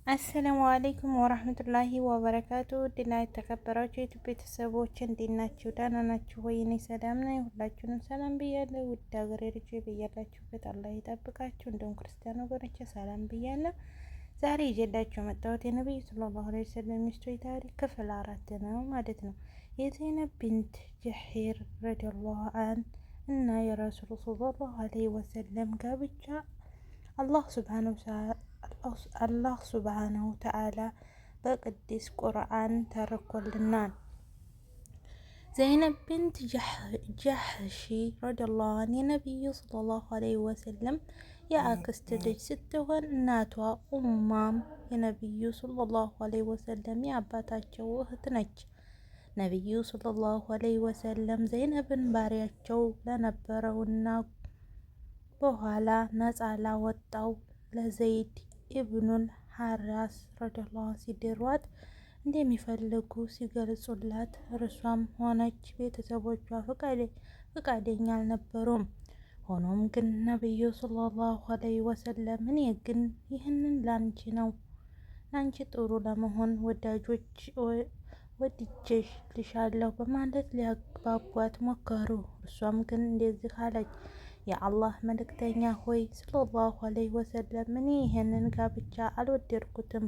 አሰላሙ አለይኩም ወራህመቱላሂ ወበረካቱ። ድና የተከበራችሁ የዩቲዩብ ቤተሰቦች እንዴት ናችሁ? ደህና ናችሁ ወይ? እኔ ሰላም ነኝ። ሁላችሁንም ሰላም ብያለሁ። ውድ ሀገሬ ልጆች ብያላችሁበት አላህ ይጠብቃችሁ። እንደውም ክርስቲያን ወገኖቼ ሰላም ብያለሁ። ዛሬ ይዤላችሁ የመጣሁት የነብዩ ሰለላሁ ዐለይሂ ወሰለም ሚስቶች ታሪክ ክፍል 4 ነው ማለት ነው። የዘይነብ ቢንት ጀሒር ረዲየላሁ አን እና የረሱል ሰለላሁ ዐለይሂ ወሰለም ጋብቻ አላህ ሱብሃነሁ ወተዓላ በቅዱስ ቁርአን ተርኮልናል። ዘይነብ ቢንት ጀሕሺ ረዲየላሁ ዐንሃ የነቢዩ ሰለላሁ ዐለይሂ ወሰለም የአክስት ልጅ ስትሆን እናቷ ኡማም የነቢዩ ሰለላሁ ዐለይሂ ወሰለም የአባታቸው እህት ነች። ነቢዩ ሰለላሁ ዐለይሂ ወሰለም ዘይነብን ባሪያቸው ለነበረውና በኋላ ነፃ ላወጣው ለዘይድ ኢብኑል ሐራስ ረዲየላሁ ሲድሯት እንደሚፈልጉ ሲገልጹላት እርሷም ሆነች ቤተሰቦቿ ፈቃደኛ አልነበሩም። ሆኖም ግን ነብዩ ሰለላሁ ዐለይሂ ወሰለም እኔ ግን ይህንን ላንቺ ጥሩ ለመሆን ወድጄልሻለሁ በማለት ሊያግባቧት ሞከሩ። እርሷም ግን እንደዚህ አለች፣ የአላህ መልእክተኛ ሆይ ሰለላሁ ዐለይሂ ወሰለም እኔ ይህንን ጋብቻ አልወደድኩትም።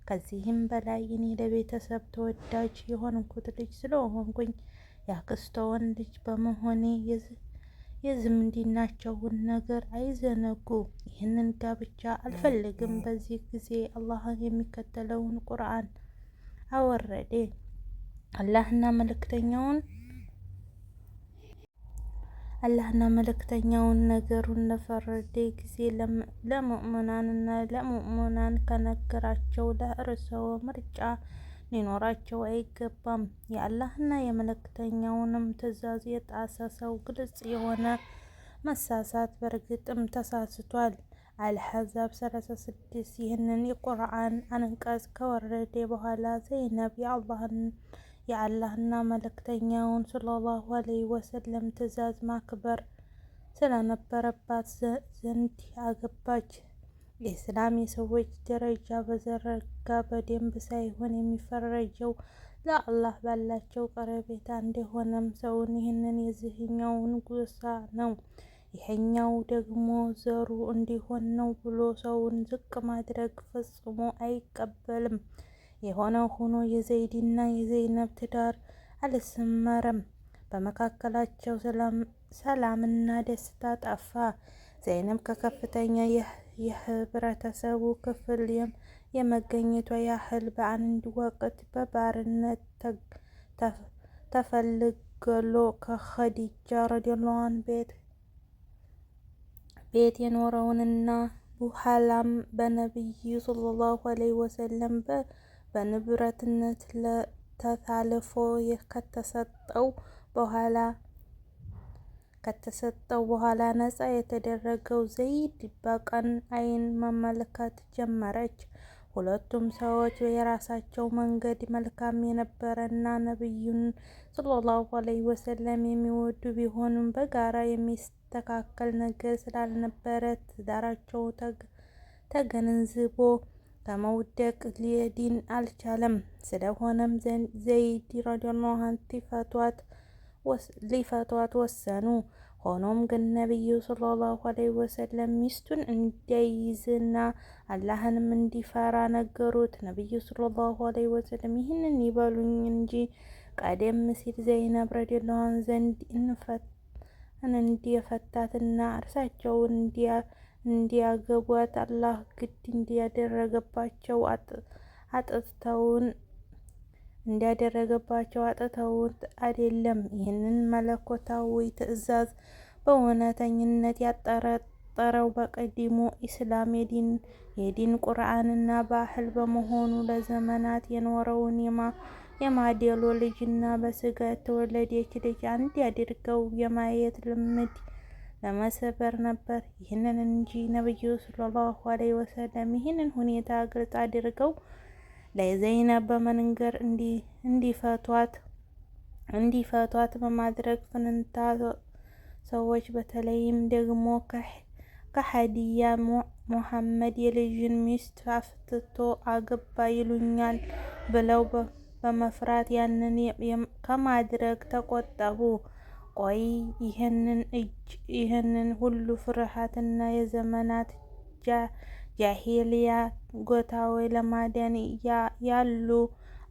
ከዚህም በላይ እኔ ለቤተሰብ ተወዳጅ የሆንኩት ልጅ ስለሆንኩኝ የአክስቶውን ልጅ በመሆኔ የዝምድናቸውን ነገር አይዘነጉ። ይህንን ጋብቻ አልፈልግም። በዚህ ጊዜ አላህ የሚከተለውን ቁርአን አወረደ። አላህና መልእክተኛውን ነገሩን ለፈረደ ጊዜ ለሙእሚናን ከነገራቸው ለእርስዎ ምርጫ ሊኖራቸው አይገባም። የአላህና የመልእክተኛውንም ትዕዛዝ የጣሰ ሰው ግልጽ የሆነ መሳሳት በእርግጥም ተሳስቷል። አልአሕዛብ 36 ይህንን የቁርአን አንቀጽ ከወረደ በኋላ ዘይነብ የአላህና መልእክተኛውን ሰለላሁ ዐለይሂ ወሰለም ትዕዛዝ ማክበር ስለነበረባት ዘንድ አገባች። የእስላም የሰዎች ደረጃ በዘረጋ በደንብ ሳይሆን የሚፈረጀው ለአላህ ባላቸው ቀረቤታ እንደሆነም ሰውን ይህንን የዚህኛውን ጎሳ ነው ይሄኛው ደግሞ ዘሩ እንዲሆን ነው ብሎ ሰውን ዝቅ ማድረግ ፈጽሞ አይቀበልም። የሆነው ሆኖ የዘይድና የዘይነብ ትዳር አልሰመረም። በመካከላቸው ሰላምና ደስታ ጠፋ። ዘይነብ ከከፍተኛ የህብረተሰቡ ክፍል የመገኘቷ ያህል በአንድ ወቅት በባርነት ተፈልግሎ ከኸዲጃ ረዲየላሁ ዐንሃ ቤት የኖረውንና በኋላም በነቢዩ ሰለላሁ ዐለይሂ ወሰለም በንብረትነት ተላልፎ ከተሰጠው በኋላ ነፃ የተደረገው ዘይድ በቀን አይን መመልከት ጀመረች። ሁለቱም ሰዎች የራሳቸው መንገድ መልካም የነበረና ነቢዩን ሰለላሁ ዐለይሂ ወሰለም የሚወዱ ቢሆኑም በጋራ የሚስተካከል ነገር ስላልነበረ ትዳራቸው ተገንዝቦ ከመውደቅ ሊድን አልቻለም። ስለሆነም ዘይድ ረዲየላሁ ዐንሁ ሊፈቷት ወሰኑ። ሆኖም ግን ነቢዩ ሰለላሁ ዐለይሂ ወሰለም ሚስቱን እንዲይዝና አላህንም እንዲፈራ ነገሩት። ነቢዩ ሰለላሁ ዐለይሂ ወሰለም ይህንን ይበሉኝ እንጂ ቀደም ሲል ዘይነብ ረዲየላሁ ዐንሃ ዘንድ እንዲፈታትና እርሳቸውን እንዲያገቧት አላህ ግድ እንዲያደረገባቸው አጥተውት አይደለም። ይህንን መለኮታዊ ትዕዛዝ በእውነተኝነት ያጠረጠረው በቀድሞ ኢስላም የዲን ቁርአንና ባህል በመሆኑ ለዘመናት የኖረውን የማዴሎ ልጅና በስጋ የተወለደች ልጅ አንድ አድርገው የማየት ልምድ ለመስበር ነበር። ይህንን እንጂ ነቢዩ ሰለላሁ ዐለይሂ ወሰለም ይህንን ሁኔታ ግልጽ አድርገው ለዘይነብ በመንገር እንዲፈቷት በማድረግ ፈንታ ሰዎች በተለይም ደግሞ ከሀዲያ ሙሐመድ የልጅን ሚስት አፍትቶ አገባ ይሉኛል ብለው በመፍራት ያንን ከማድረግ ተቆጠቡ። ቆይ ይህንን ሁሉ ፍርሃትና የዘመናት ጃሂልያ ጎታዎች ለማዳን ያሉ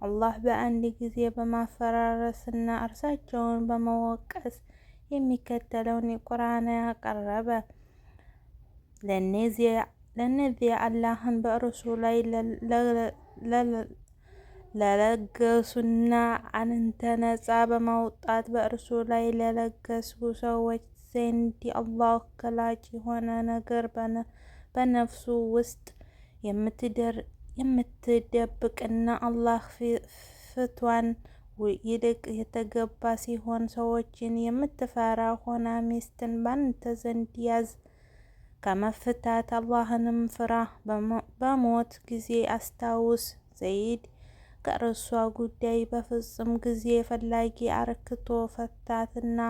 አላህ በአንድ ጊዜ በማፈራረስና እርሳቸውን በመወቀስ የሚከተለውን ቁርአን ያቀረበ። ለነዚያ አላህን በእርሱ ላይ ለለገሱና አንተ ነፃ በማውጣት በእርሱ ላይ ለለገሱ ሰዎች ዘንድ አላህ ገላጭ የሆነ ነገር በነፍሱ ውስጥ የምትደብቅና አላህ ፍትዋን ይልቅ የተገባ ሲሆን ሰዎችን የምትፈራ ሆና ሚስትን ባንተ ዘንድ ያዝ። ከመፍታት አላህንም ፍራ። በሞት ጊዜ አስታውስ። ዘይድ ከእርሷ ጉዳይ በፍጹም ጊዜ ፈላጊ አርክቶ ፈታትና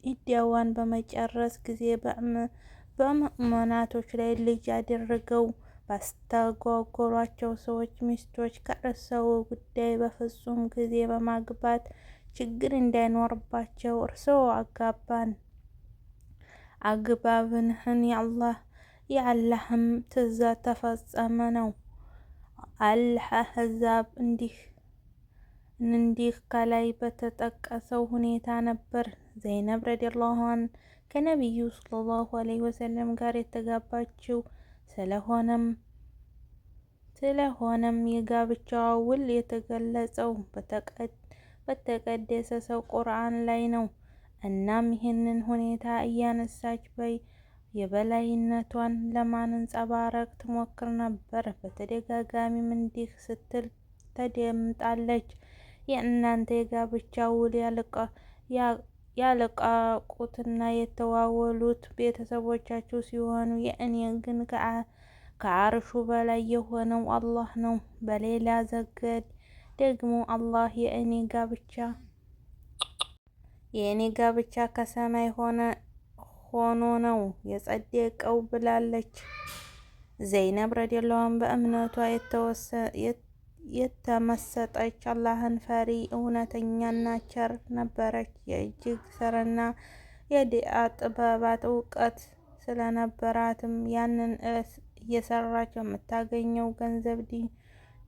ኢዳዋን በመጨረስ ጊዜ በምእመናቶች ላይ ልጅ አድርገው ባስተጓጎሏቸው ሰዎች ሚስቶች ከእርሰው ጉዳይ በፍጹም ጊዜ በማግባት ችግር እንዳይኖርባቸው እርሰው አግባብንህን የአላህም ትእዛዝ ተፈጸመ ነው። አልአሕዛብ እንዲህ ከላይ በተጠቀሰው ሁኔታ ነበር ዘይነብ ረዲየላሁ ዐንሃ ከነቢዩ ሰለላሁ ዐለይሂ ወሰለም ጋር የተጋባችው። ስለሆነም የጋብቻዋ ውል የተገለጸው በተቀደሰ ሰው ቁርአን ላይ ነው። እናም ይህንን ሁኔታ እያነሳች የበላይነቷን ለማንጸባረቅ ትሞክር ነበር። በተደጋጋሚም እንዲህ ስትል ተደምጣለች። የእናንተ የጋብቻ ውል ያለቃቁትና የተዋዋሉት ቤተሰቦቻችሁ ሲሆኑ የእኔ ግን ከአርሹ በላይ የሆነው አላህ ነው። በሌላ ዘገድ ደግሞ አላህ የእኔ ጋብቻ ከሰማይ ሆኖ ነው የጸደቀው ብላለች። ዘይነብ ረዲየላሁ ዐንሃ በእምነቷ የተመሰጠች አላህን ፈሪ እውነተኛና ቸር ነበረች። የእጅግ ስራና የዲዓ ጥበባት እውቀት ስለነበራትም ያንን እየሰራች የምታገኘው ገንዘብ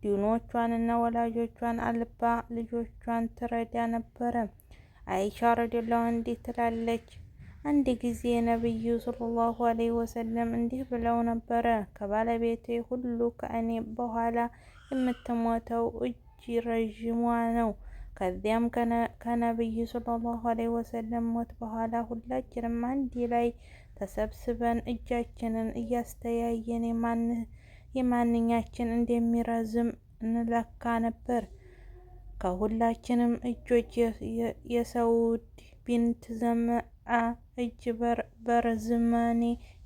ዲኖቿንና ወላጆቿን አልባ ልጆቿን ትረዳ ነበረ። አይሻ ረዲየላሁ ዐንሃ እንዲህ ትላለች፣ አንድ ጊዜ ነቢዩ ሰለላሁ ዐለይሂ ወሰለም እንዲህ ብለው ነበረ፣ ከባለቤቴ ሁሉ ከእኔ በኋላ የምትሞተው እጅ ረዥሟ ነው። ከዚያም ከነቢዩ ሰለላሁ ዐለይሂ ወሰለም ሞት በኋላ ሁላችንም አንድ ላይ ተሰብስበን እጃችንን እያስተያየን የማንኛችን እንደሚረዝም እንለካ ነበር። ከሁላችንም እጆች የሰውድ ቢንት ዘምዓ እጅ በርዝማኔ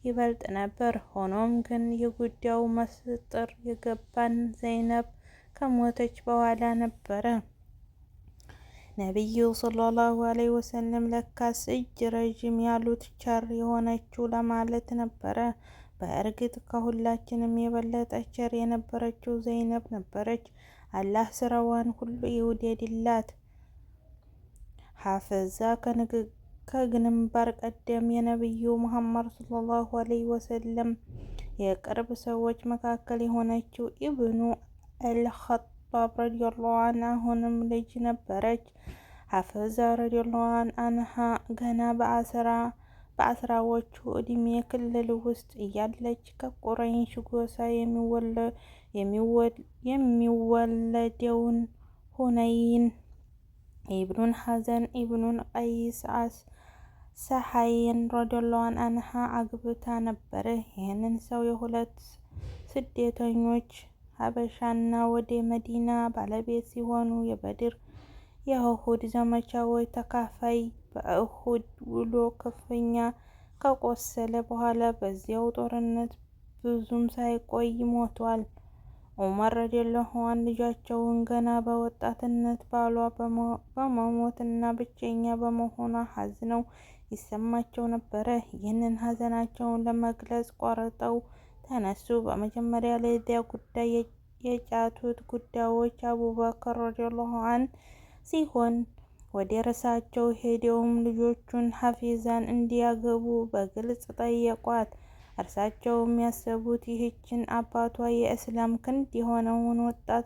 ይበልጥ ነበር። ሆኖም ግን የጉዳዩ ምስጢር የገባን ዘይነብ ከሞተች በኋላ ነበረ። ነቢዩ ሰለላሁ ዐለይሂ ወሰለም ለካስ እጅ ረዥም ያሉት ቸር የሆነችው ለማለት ነበረ። በእርግጥ ከሁላችንም የበለጠ ቸር የነበረችው ዘይነብ ነበረች። አላህ ስራዋን ሁሉ ይውደድላት። ሐፍዛ ከግንባር ቀደም የነቢዩ ሙሐመድ ሰለላሁ ዐለይሂ ወሰለም የቅርብ ሰዎች መካከል የሆነችው ኢብኑ አልኸጣብ ረዲየላሁ ዐንሃ አሁንም ልጅ ነበረች። ሐፍዛ ረዲየላሁ ዐንሃ ገና በአስራዎቹ ዕድሜ ክልል ውስጥ እያለች ከቁረይሽ ጎሳ የሚወለደውን ሁነይን ኢብኑን ሐዘን ኢብኑን ቀይስ ሰሐይን ረዲየላሁ ዐንሃ አግብታ ነበር። ይህንን ሰው የሁለት ስደተኞች ሀበሻና ወደ መዲና ባለቤት ሲሆኑ የበድር የኡሁድ ዘመቻዎች ተካፋይ በኡሁድ ውሎ ክፉኛ ከቆሰለ በኋላ በዚያው ጦርነት ብዙም ሳይቆይ ሞቷል። ዑመር ረዲየላሁ ዐንሁ ልጃቸውን ገና በወጣትነት ባሏ በመሞትና ብቸኛ በመሆኗ አዝነው ይሰማቸው ነበረ። ይህንን ሀዘናቸውን ለመግለጽ ቆርጠው ተነሱ። በመጀመሪያ ለዚያ ጉዳይ የጫቱት ጉዳዮች አቡበከር ረዲየላሁ ዐንሁ ሲሆን ወደ እርሳቸው ሄደውም ልጆቹን ሐፊዛን እንዲያገቡ በግልጽ ጠየቋት። እርሳቸውም ያሰቡት ይህችን አባቷ የእስላም ክንድ የሆነውን ወጣት